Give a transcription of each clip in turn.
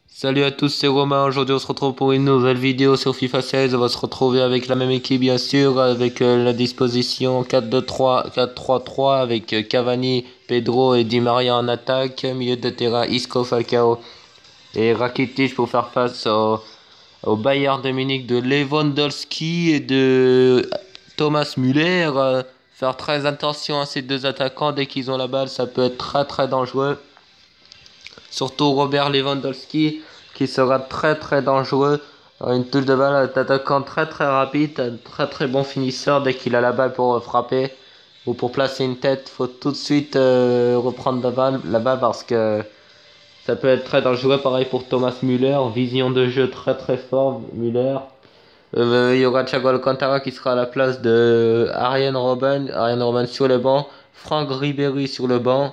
Salut à tous, c'est Romain. Aujourd'hui, on se retrouve pour une nouvelle vidéo sur FIFA 16. On va se retrouver avec la même équipe, bien sûr, avec la disposition 4-2-3, 4-3-3, avec Cavani, Pedro et Di Maria en attaque. Milieu de terrain, Isco, Falcao et Rakitic pour faire face au Bayern de Munich de Lewandowski et de Thomas Müller. Faire très attention à ces deux attaquants. Dès qu'ils ont la balle, ça peut être très très dangereux. Surtout Robert Lewandowski qui sera très très dangereux. Une touche de balle d'attaquant très très rapide, un très très bon finisseur dès qu'il a la balle pour frapper ou pour placer une tête. Faut tout de suite reprendre la balle parce que ça peut être très dangereux. Pareil pour Thomas Müller, vision de jeu très très fort Müller. Il y aura Thiago Alcantara qui sera à la place de Arjen Robben sur le banc, Franck Ribéry sur le banc.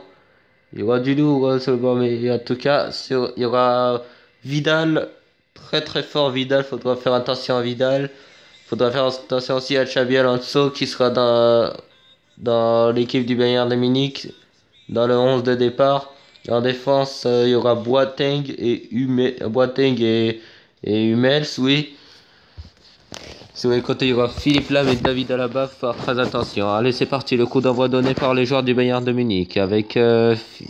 Il y aura du lourd sur le banc, mais en tout cas, il y aura Vidal, très très fort Vidal, faudra faire attention à Vidal. Faudra faire attention aussi à Xabi Alonso qui sera dans l'équipe du Bayern de Munich, dans le 11 de départ. En défense, il y aura Boateng et Hummels, oui. Sur les côtés, il y aura Philippe Lam et David Alaba. Faut faire très attention. Allez, c'est parti. Le coup d'envoi donné par les joueurs du Bayern de Munich avec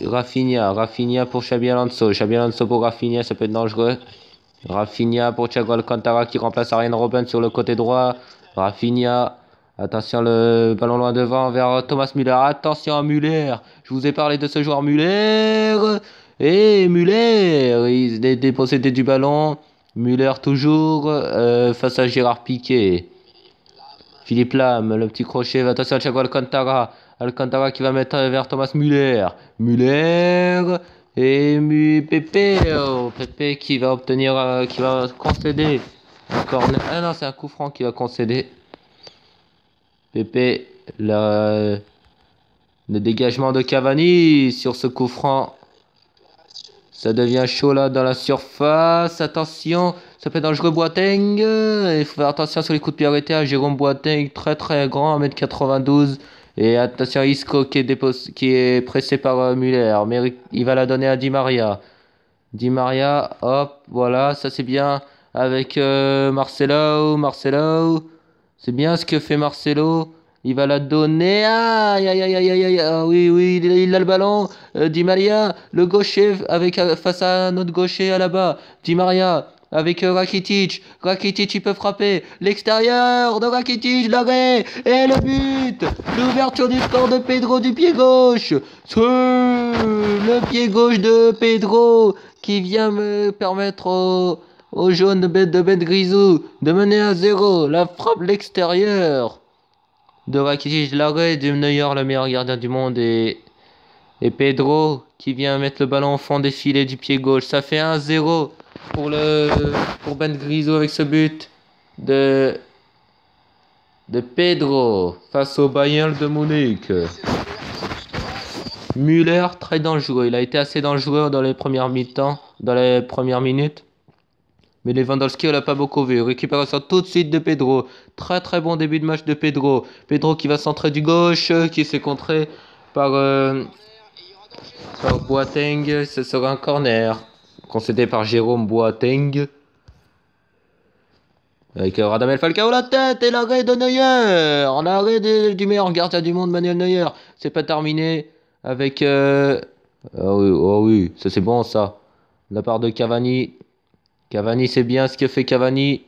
Rafinha. Rafinha pour Xabi Alonso. Xabi Alonso pour Rafinha, ça peut être dangereux. Rafinha pour Thiago Alcantara qui remplace Arjen Robben sur le côté droit. Rafinha. Attention, le ballon loin devant vers Thomas Müller. Attention à Müller. Je vous ai parlé de ce joueur Müller. Et Müller, il est dépossédé du ballon. Müller toujours face à Gérard Piqué. Philippe Lam, le petit crochet, attention à Thiago Alcantara. Alcantara qui va mettre vers Thomas Müller. Müller et Pepe. Oh, Pepe qui va obtenir, qui va concéder. Ah non, c'est un coup franc qui va concéder. Pepe, le dégagement de Cavani sur ce coup franc. Ça devient chaud là dans la surface. Attention, ça peut être dangereux Boateng. Il faut faire attention sur les coups de pied arrêtés à Jérôme Boateng, très très grand, 1m92. Et attention Isco qui est pressé par Müller. Mais il va la donner à Di Maria. Di Maria, hop, voilà, ça c'est bien. Avec Marcelo. C'est bien ce que fait Marcelo. Il va la donner. Aïe, aïe, aïe, aïe, aïe, aïe. Ah, oui, oui, il a le ballon. Di Maria, le gaucher, avec, face à notre gaucher là-bas. Di Maria, avec Rakitic. Rakitic, il peut frapper. L'extérieur de Rakitic, l'arrêt. Et le but. L'ouverture du score de Pedro du pied gauche. Le pied gauche de Pedro qui vient me permettre au jaune de Ben Grisou de mener à 0. La frappe l'extérieur de Rakitic, l'arrêt de Neuer, le meilleur gardien du monde, et Pedro qui vient mettre le ballon au fond des filets du pied gauche. Ça fait 1-0 pour Ben Grisou avec ce but de Pedro face au Bayern de Munich. Müller, très dangereux. Il a été assez dangereux dans les premières mi-temps, dans les premières minutes. Mais Lewandowski, on l'a pas beaucoup vu. Récupération tout de suite de Pedro. Très très bon début de match de Pedro. Pedro qui va centrer du gauche, qui s'est contré par, par Boateng. Ce sera un corner. Concédé par Jérôme Boateng. Avec Radamel Falcao la tête et l'arrêt de Neuer. L'arrêt du meilleur gardien du monde, Manuel Neuer. C'est pas terminé avec... oh oui, ça c'est bon ça. De la part de Cavani. Cavani, c'est bien ce que fait Cavani.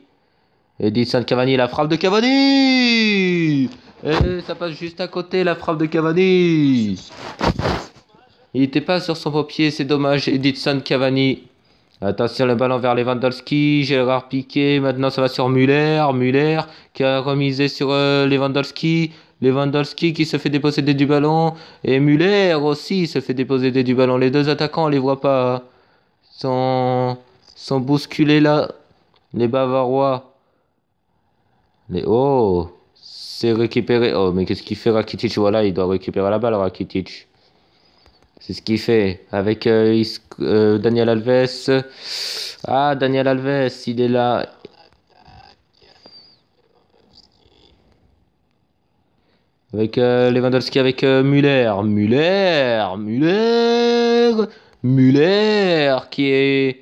Edinson Cavani, la frappe de Cavani. Et ça passe juste à côté, la frappe de Cavani. Il n'était pas sur son pied, c'est dommage. Edinson Cavani. Attention, le ballon vers Lewandowski. Gérard Piqué. Maintenant, ça va sur Müller. Müller qui a remisé sur Lewandowski. Lewandowski qui se fait déposséder du ballon. Et Müller aussi se fait déposséder du ballon. Les deux attaquants, on les voit pas. Sont bousculés là. Les Bavarois. Oh, c'est récupéré. Oh, mais qu'est-ce qu'il fait Rakitic? Voilà, il doit récupérer la balle, Rakitic. C'est ce qu'il fait avec Daniel Alves. Ah, Daniel Alves, il est là. Avec Lewandowski, avec Müller. Müller qui est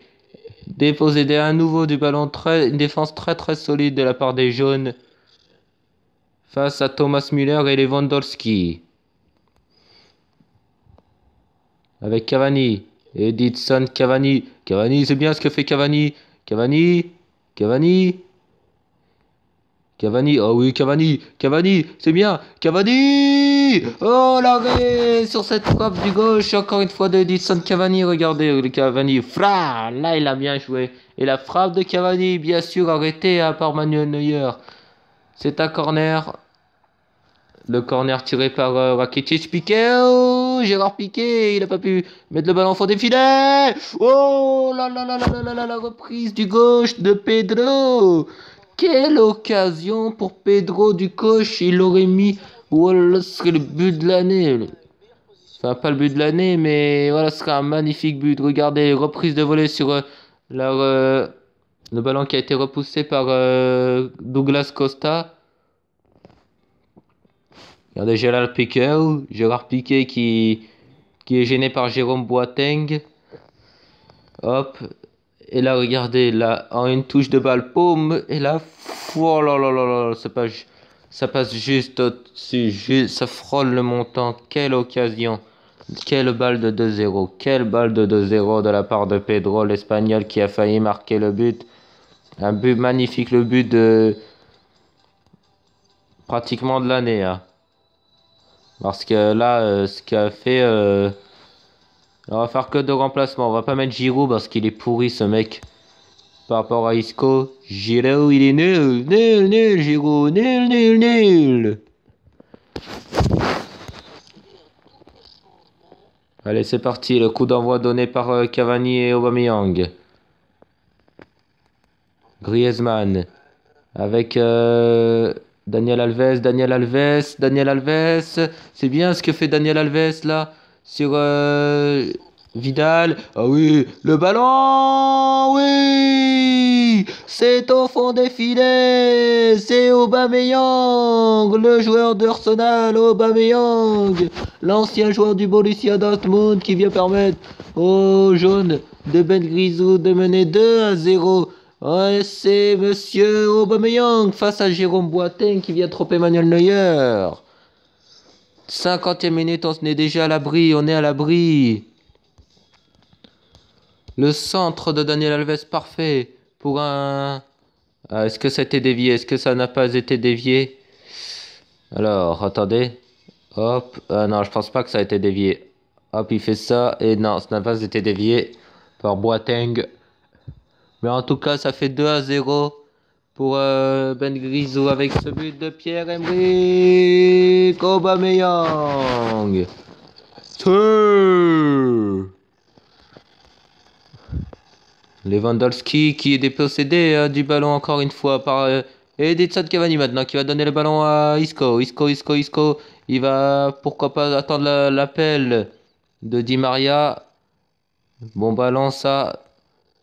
Déposé à nouveau du ballon, une défense très solide de la part des jaunes face à Thomas Müller et Lewandowski. Avec Cavani, Edinson Cavani. Cavani, c'est bien ce que fait Cavani. Cavani, Cavani. Cavani, oh oui, Cavani, c'est bien, Cavani! Oh, l'arrêt sur cette frappe du gauche, encore une fois de Edinson Cavani, regardez, le Cavani, fra, là il a bien joué. Et la frappe de Cavani, bien sûr, arrêtée par Manuel Neuer. C'est un corner. Le corner tiré par Rakitic, Piqué, oh, Gérard Piqué, il n'a pas pu mettre le ballon au fond des filets. Oh là là là là là là, la reprise du gauche de Pedro. Quelle occasion pour Pedro du gauche, il aurait mis, voilà, ce serait le but de l'année. Enfin, pas le but de l'année, mais voilà, ce serait un magnifique but. Regardez, reprise de volée sur le ballon qui a été repoussé par Douglas Costa. Regardez Gérard Piqué qui est gêné par Jérôme Boateng. Hop. Et là, regardez, là, en une touche de balle, paume. Et là, oh là là là là, ça passe juste au-dessus, ça frôle le montant. Quelle occasion. Quelle balle de 2-0. Quelle balle de 2-0 de la part de Pedro, l'Espagnol, qui a failli marquer le but. Un but magnifique, le but de pratiquement de l'année. Hein. Parce que là, ce qu'a fait... on va faire que de remplacements. On va pas mettre Giroud parce qu'il est pourri ce mec. Par rapport à Isco. Giroud, il est nul. Nul, Giroud. Nul. Allez, c'est parti. Le coup d'envoi donné par Cavani et Aubameyang. Griezmann. Avec... Daniel Alves, c'est bien ce que fait Daniel Alves là sur Vidal. Ah oui, le ballon, oui, c'est au fond des filets, c'est Aubameyang, le joueur d'Arsenal, Aubameyang, l'ancien joueur du Borussia Dortmund qui vient permettre aux jaunes de Ben Grisou de mener 2-0. Ouais, c'est Monsieur Aubameyang face à Jérôme Boateng qui vient trop Emmanuel Neuer. 50e minute, on est déjà à l'abri, on est à l'abri. Le centre de Daniel Alves parfait pour un... Ah, est-ce que ça a été dévié? Est-ce que ça n'a pas été dévié? Alors, attendez. Hop. Non, je pense pas que ça a été dévié. Hop, il fait ça. Et non, ça n'a pas été dévié par Boateng. Mais en tout cas, ça fait 2-0 pour Ben Grisou avec ce but de Pierre-Emerick Aubameyang. Lewandowski qui est dépossédé du ballon encore une fois par Edinson Cavani maintenant qui va donner le ballon à Isco. Isco. Il va pourquoi pas attendre l'appel de Di Maria. Bon ballon ça.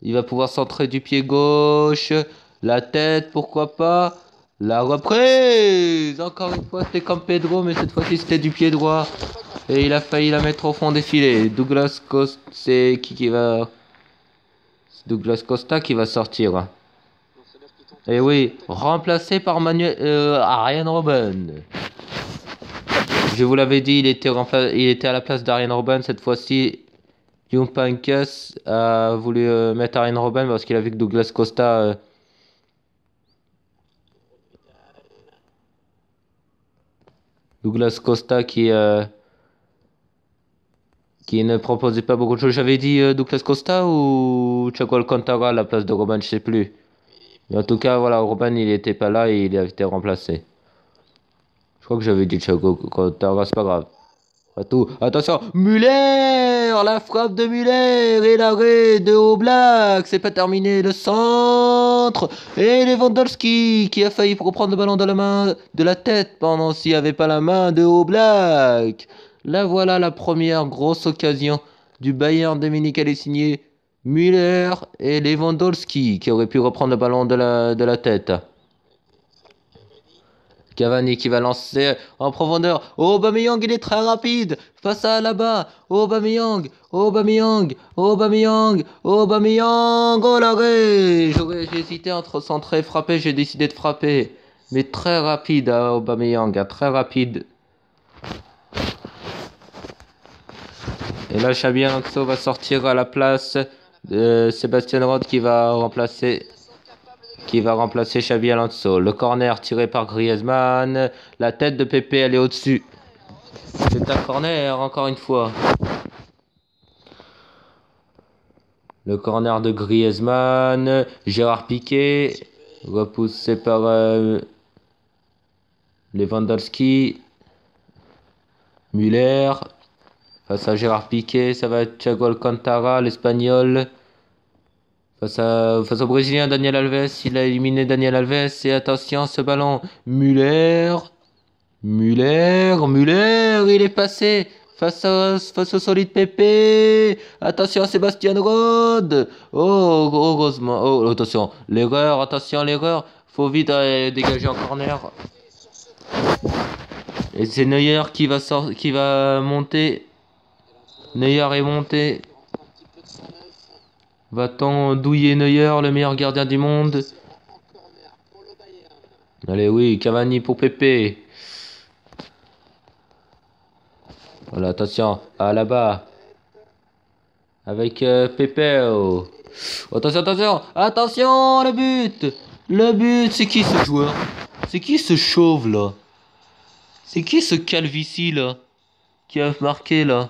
Il va pouvoir centrer du pied gauche. La tête, pourquoi pas. La reprise. Encore une fois, c'était comme Pedro, mais cette fois-ci, c'était du pied droit. Et il a failli la mettre au fond des filets. Douglas Costa, c'est qui va... C'est Douglas Costa qui va sortir. Et oui, remplacé par Arjen Robben. Je vous l'avais dit, il était à la place d'Arjen Robben cette fois-ci. Young Pankus a voulu mettre Arjen Robben parce qu'il a vu que Douglas Costa qui ne proposait pas beaucoup de choses. J'avais dit Douglas Costa ou Thiago Alcantara à la place de Robben, je sais plus. Mais en tout cas, voilà, Robben il était pas là et il a été remplacé. Je crois que j'avais dit Thiago Alcantara, c'est pas grave. Attention, Müller, la frappe de Müller et l'arrêt de Oblak, c'est pas terminé, le centre et Lewandowski qui a failli reprendre le ballon dans la main de la tête pendant s'il n'y avait pas la main de Oblak. Là voilà la première grosse occasion du Bayern de Munich, elle est signée Müller et Lewandowski qui auraient pu reprendre le ballon de la tête. Cavani qui va lancer en profondeur. Aubameyang, il est très rapide. Face à là-bas. Aubameyang. Aubameyang. Aubameyang. Aubameyang. Oh l'arrêt. J'ai hésité entre centrer et frapper. J'ai décidé de frapper. Mais très rapide, Aubameyang. Très rapide. Et là, Xabi Alonso va sortir à la place de Sébastien Rode qui va remplacer Xabi Alonso. Le corner tiré par Griezmann. La tête de Pepe, elle est au-dessus. C'est un corner, encore une fois. Le corner de Griezmann. Gérard Piqué. Repoussé par Lewandowski. Müller. Face à Gérard Piqué, ça va être Thiago Alcantara, l'Espagnol. Face au Brésilien, Daniel Alves. Il a éliminé Daniel Alves. Et attention, ce ballon. Müller. Müller, il est passé. Face au solide Pepe. Attention, Sébastien Rode. Oh, heureusement. Oh, attention. L'erreur, Faut vite dégager en corner. Et c'est Neuer qui va monter. Neuer est monté. Va-t-on douiller Neuer, le meilleur gardien du monde? Allez, oui, Cavani pour Pepe. Voilà, attention, là-bas. Avec Pepe. Oh. Attention, le but. Le but, c'est qui ce joueur? C'est qui ce chauve là? C'est qui ce calvitie là? Qui a marqué là?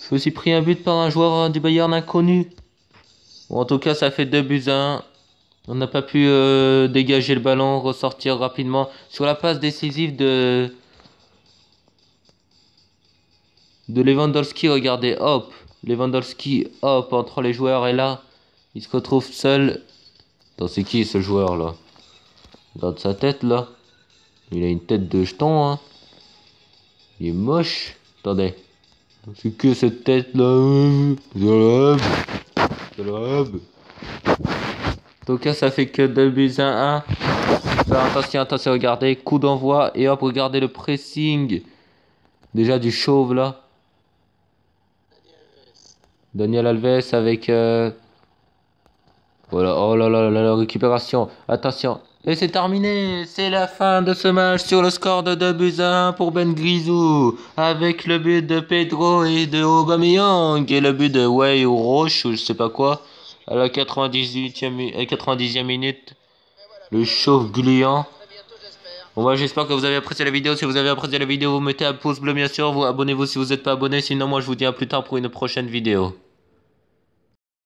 Je me suis pris un but par un joueur du Bayern inconnu. Bon, en tout cas, ça fait 2-1. On n'a pas pu dégager le ballon, ressortir rapidement. Sur la passe décisive de Lewandowski, regardez, hop. Lewandowski, hop, entre les joueurs et là, il se retrouve seul. Attends, c'est qui ce joueur là? Regarde sa tête là. Il a une tête de jeton, hein. Il est moche. Attendez. C'est que cette tête là. En tout cas, ça fait que 2-1. Attention, regardez. Coup d'envoi. Et hop, regardez le pressing. Déjà du chauve là. Daniel Alves avec... Voilà, oh là là, la récupération. Attention. Et c'est terminé. C'est la fin de ce match sur le score de 2-1 pour Ben Grisou. Avec le but de Pedro et de Aubameyang. Et le but de Way ou Roche ou je sais pas quoi. À la 90e minute. Le chauve gluant. Bon, moi j'espère que vous avez apprécié la vidéo. Si vous avez apprécié la vidéo, vous mettez un pouce bleu bien sûr. Vous abonnez-vous si vous n'êtes pas abonné. Sinon moi je vous dis à plus tard pour une prochaine vidéo.